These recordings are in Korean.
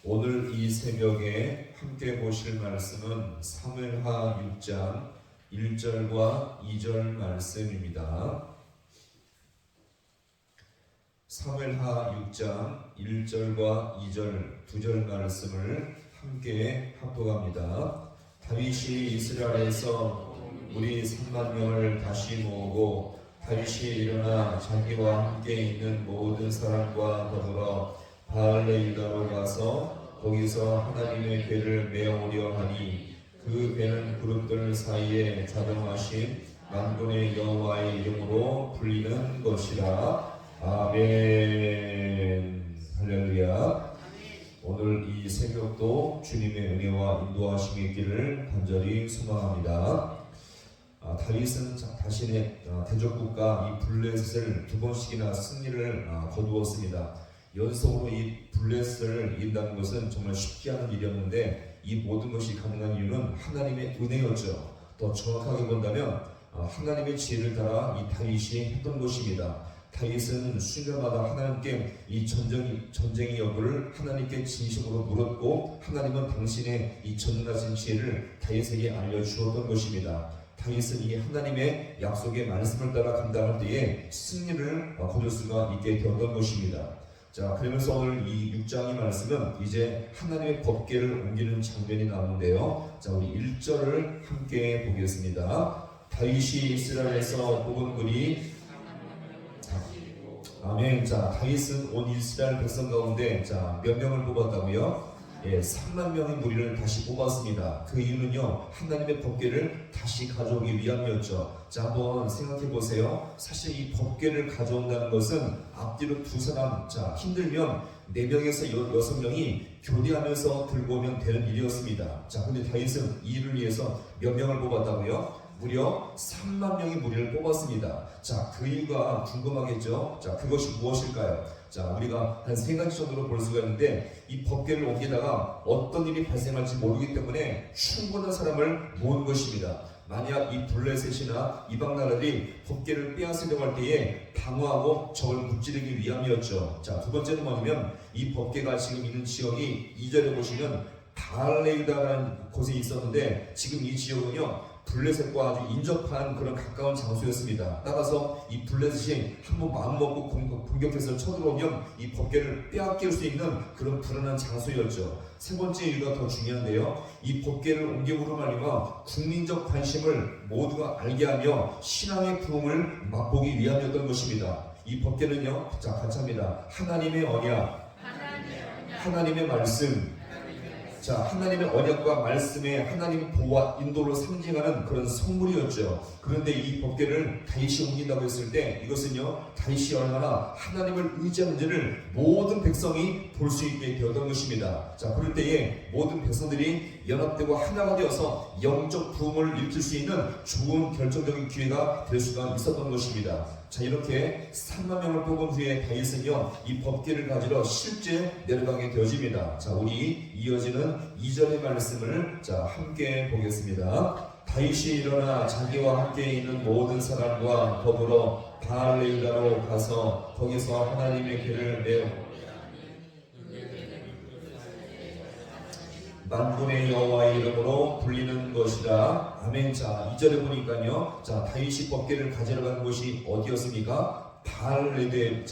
오늘 이 새벽에 함께 보실 말씀은 사무엘하 6장 1절과 2절 말씀입니다. 사무엘하 6장 1절과 2절 두 절 말씀을 함께 합독합니다. 다윗이 이스라엘에서 무리 3만 명을 다시 모으고 다윗이 일어나 자기와 함께 있는 모든 사람과 더불어 바알레 유다로 가서 거기서 하나님의 궤를 메어오려 하니 그 궤는 그룹들 사이에 자정하신 만군의 여호와의 이름으로 불리는 것이라. 아멘. 할렐루야. 오늘 이 새벽도 주님의 은혜와 인도하심이 있기를 간절히 소망합니다. 다윗은 자신의 대적국가 이 블레셋을 두 번씩이나 승리를 거두었습니다. 연속으로 이 블레셋을 이긴다는 것은 정말 쉽지 않은 일이었는데 이 모든 것이 가능한 이유는 하나님의 은혜였죠. 더 정확하게 본다면 하나님의 지혜를 따라 이 다윗이 했던 것입니다. 다윗은 순간마다 하나님께 이 전쟁의 여부를 하나님께 진심으로 물었고 하나님은 당신의 이 전능하신 지혜를 다윗에게 알려주었던 것입니다. 다윗은 이 하나님의 약속의 말씀을 따라 감당할 때에 승리를 거둘 수가 있게 되었던 것입니다. 자, 그러면서 오늘 이 6장의 말씀은 이제 하나님의 법궤를 옮기는 장면이 나오는데요. 자, 우리 1절을 함께 보겠습니다. 다윗이 이스라엘에서 뽑은 군이 아멘. 자, 다윗은 온 이스라엘 백성 가운데 몇 명을 뽑았다고요? 3만 명의 무리를 다시 뽑았습니다. 그 이유는요, 하나님의 법궤를 다시 가져오기 위함이었죠. 자, 한번 생각해 보세요. 사실 이 법궤를 가져온다는 것은 앞뒤로 두 사람, 힘들면 4명에서 6명이 교대하면서 들고 오면 되는 일이었습니다. 자, 근데 다윗은 이 일을 위해서 몇 명을 뽑았다고요? 무려 3만 명의 무리를 뽑았습니다. 자, 그 이유가 궁금하겠죠? 자, 그것이 무엇일까요? 자, 우리가 한 3가지 정도로 볼 수가 있는데 이 법궤를 옮기다가 어떤 일이 발생할지 모르기 때문에 충분한 사람을 모은 것입니다. 만약 이 블레셋이나 이방 나라들이 법궤를 빼앗으려고 할 때에 방어하고 적을 무찌르기 위함이었죠. 자, 두 번째는 뭐냐면 이 법궤가 지금 있는 지역이 2절에 보시면 바알레유다라는 곳에 있었는데 지금 이 지역은요 블레셋과 아주 인접한 그런 가까운 장소였습니다. 따라서 이 블레셋이 한번 마음먹고 공격해서 쳐들어오면 이 법궤를 빼앗길 수 있는 그런 불안한 장소였죠. 세 번째 이유가 더 중요한데요. 이 법궤를 옮김으로 말미암아 국민적 관심을 모두가 알게 하며 신앙의 부흥을 맛보기 위함이었던 것입니다. 이 법궤는요, 자, 같이 합니다. 하나님의 언약, 하나님의 말씀, 자, 하나님의 언약과 말씀에 하나님의 보호와 인도를 상징하는 그런 선물이었죠. 그런데 이 법궤를 다윗이 옮긴다고 했을 때 이것은요, 다윗이 얼마나 하나님을 의지하는지를 모든 백성이 볼 수 있게 되었던 것입니다. 자, 그럴 때에 모든 백성들이 연합되고 하나가 되어서 영적 부흥을 일으킬 수 있는 좋은 결정적인 기회가 될 수가 있었던 것입니다. 자, 이렇게 3만 명을 뽑은 후에 다윗은요 이 법궤를 가지러 실제 내려가게 되어집니다. 자, 우리 이어지는 2절의 말씀을 함께 보겠습니다. 다윗이 일어나 자기와 함께 있는 모든 사람과 더불어 바알레 유다로 가서 거기서 하나님의 궤를 메어 만군의 여호와의 이름으로 불리는 것이라. 아멘. 자, 2절에 보니까요, 자, 다윗이 법궤를 가지러 간 곳이 어디였습니까? 바알레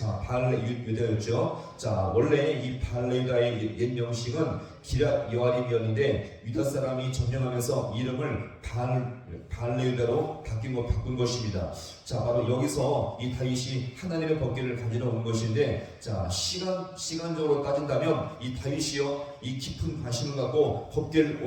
유다였죠. 자, 원래 이 바알레 유다의 옛 명칭은 기럇 여아림이었는데 유다 사람이 점령하면서 이름을 바알레 유다로 바꾼 것입니다. 자, 바로 여기서 이 다윗이 하나님의 법궤를 가지러 온 것인데, 자, 시간적으로 따진다면 이 다윗이요 이 깊은 관심을 갖고 법궤를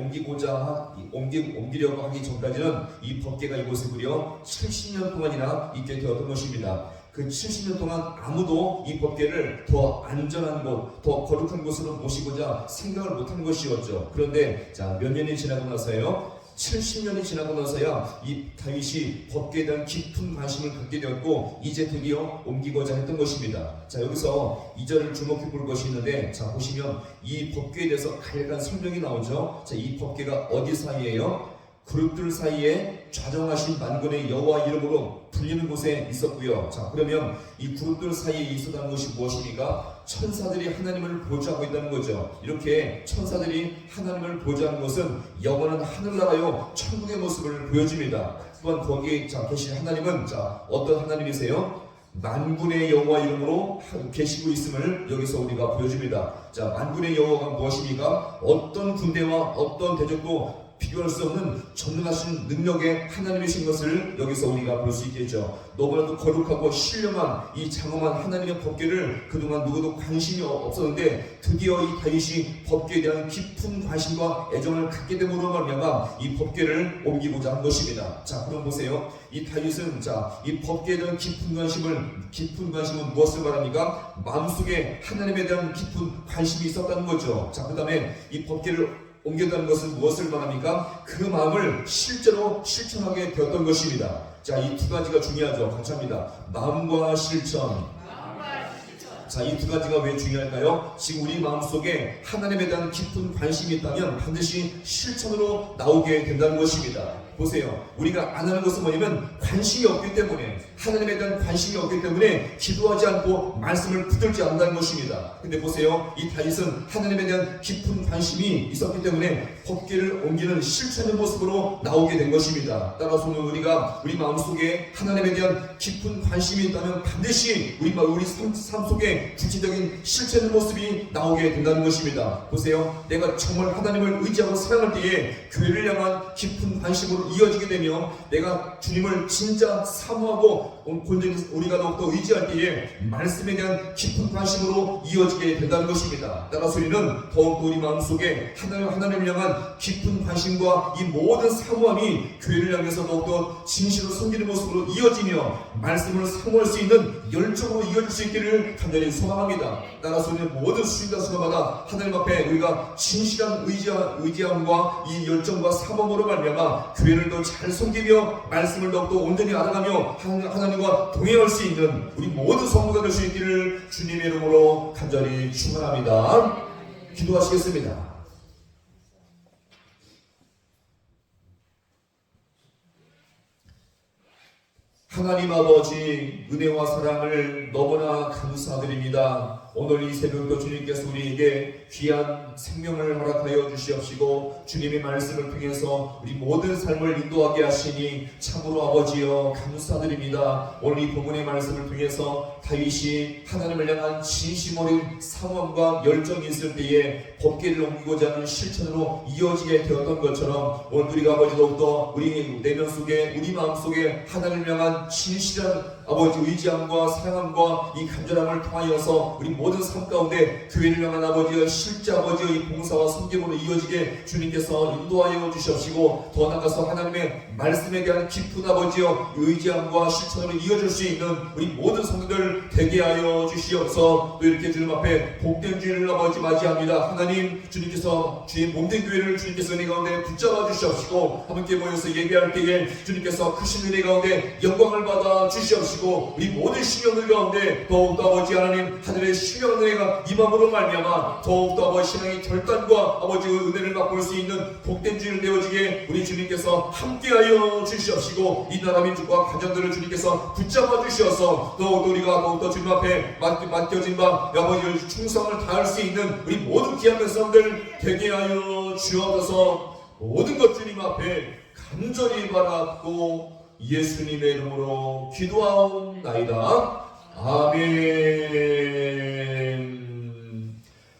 옮기려고 하기 전까지는 이 법궤가 이곳에 무려 70년 동안이나 있게 되었던 것입니다. 그 70년 동안 아무도 이 법궤를 더 안전한 곳, 더 거룩한 곳으로 모시고자 생각을 못한 것이었죠. 그런데 자, 몇 년이 지나고 나서요, 70년이 지나고 나서야 이 다윗이 법궤에 대한 깊은 관심을 갖게 되었고 이제 드디어 옮기고자 했던 것입니다. 자, 여기서 2절을 주목해 볼 것이 있는데, 자, 보시면 이 법궤에 대해서 간략한 설명이 나오죠. 자, 이 법궤가 어디 사이에요? 그룹들 사이에 좌정하신 만군의 여호와 이름으로 불리는 곳에 있었고요. 자, 그러면 이 그룹들 사이에 있었다는 것이 무엇입니까? 천사들이 하나님을 보좌하고 있다는 거죠. 이렇게 천사들이 하나님을 보좌하는 것은 영원한 하늘나라요 천국의 모습을 보여줍니다. 또한 거기에 계신 하나님은 어떤 하나님이세요? 만군의 여호와 이름으로 계시고 있음을 여기서 우리가 보여줍니다. 만군의 여호와가 무엇입니까? 어떤 군대와 어떤 대적도 비교할 수 없는 전능하신 능력의 하나님이신 것을 여기서 우리가 볼 수 있겠죠. 너무나도 거룩하고 신령한 이 장엄한 하나님의 법궤를 그동안 누구도 관심이 없었는데 드디어 이 다윗이 법궤에 대한 깊은 관심과 애정을 갖게 됨으로 말미암아 이 법궤를 옮기고자 한 것입니다. 자, 그럼 보세요. 이 다윗은 이 법궤에 대한 깊은 관심은 무엇을 말합니까? 마음속에 하나님에 대한 깊은 관심이 있었다는 거죠. 자, 그 다음에 이 법궤를 옮겼다는 것은 무엇을 말합니까? 그 마음을 실제로 실천하게 되었던 것입니다. 자, 이 두 가지가 중요하죠. 같이 합니다. 마음과 실천. 자, 이 두 가지가 왜 중요할까요? 지금 우리 마음속에 하나님에 대한 깊은 관심이 있다면 반드시 실천으로 나오게 된다는 것입니다. 보세요. 우리가 안 하는 것은 뭐냐면 관심이 없기 때문에, 하나님에 대한 관심이 없기 때문에 기도하지 않고 말씀을 붙들지 않는다는 것입니다. 근데 보세요. 이 다윗은 하나님에 대한 깊은 관심이 있었기 때문에 법궤를 옮기는 실천의 모습으로 나오게 된 것입니다. 따라서는 우리가 우리 마음속에 하나님에 대한 깊은 관심이 있다면 반드시 우리 삶 속에 구체적인 실천의 모습이 나오게 된다는 것입니다. 보세요. 내가 정말 하나님을 의지하고 사랑할 때에 교회를 향한 깊은 관심으로 이어지게 되며, 내가 주님을 진짜 사모하고 온전히 우리가 더욱더 의지할 때에 말씀에 대한 깊은 관심으로 이어지게 된다는 것입니다. 따라서 우리는 더욱더 우리 마음속에 하나님을 향한 깊은 관심과 이 모든 사모함이 교회를 향해서 더욱더 진실로 섬기는 모습으로 이어지며 말씀을 사모할 수 있는 열정으로 이어질 수 있기를 간절히 소망합니다. 따라서 우리는 모든 수인자 수마다 하나님 앞에 우리가 진실한 의지함과 이 열정과 사모함으로 말미암아 교회를 더 잘 섬기며 말씀을 더욱더 온전히 알아가며 하나님과 동행할 수 있는 우리 모든 성도가 될 수 있기를 주님의 이름으로 간절히 축원합니다. 기도하시겠습니다. 하나님 아버지, 은혜와 사랑을 너무나 감사드립니다. 오늘 이 새벽도 주님께서 우리에게 귀한 생명을 허락하여 주시옵시고 주님의 말씀을 통해서 우리 모든 삶을 인도하게 하시니 참으로 아버지여 감사드립니다. 오늘 이 본문의 말씀을 통해서 다윗이 하나님을 향한 진심 어린 사모함과 열정이 있을 때에 법궤를 옮기고자 하는 실천으로 이어지게 되었던 것처럼, 오늘 우리가 아버지 더욱더 우리 내면 속에, 우리 마음 속에 하나님을 향한 진실한 아버지 의지함과 사랑함과 이 간절함을 통하여서 우리 모든 삶 가운데 교회를 향한 아버지의 실제 아버지의 이 봉사와 섬김으로 이어지게 주님께서 인도하여 주시옵시고, 더 나아가서 하나님의 말씀에 대한 깊은 아버지여 의지함과 실천으로 이어질 수 있는 우리 모든 성도들 되게 하여 주시옵소서. 또 이렇게 주님 앞에 복된 주일을 아버지 맞이합니다. 하나님, 주님께서 주의 몸된 교회를 주님께서 은혜 가운데 붙잡아 주시옵시고, 함께 모여서 예배할 때에 주님께서 크신 은혜 가운데 영광을 받아 주시옵시고, 우리 모든 신령들 가운데 더욱더 아버지 하나님 하늘의 신령한 은혜가 임함으로 말미암아 더욱더 아버지 신앙의 결단과 아버지의 은혜를 맛볼 수 있는 복된 주일 되어지게 우리 주님께서 함께하여 주시옵시고, 이 나라 민족과 가정들을 주님께서 붙잡아 주시어서 더욱더 우리가 더욱더 주님 앞에 맡겨진 바 아버지의 충성을 다할 수 있는 우리 모든 귀한 백성들 되게 하여 주옵소서. 모든 것 주님 앞에 간절히 바랐고 예수님의 이름으로 기도하옵나이다. 아멘.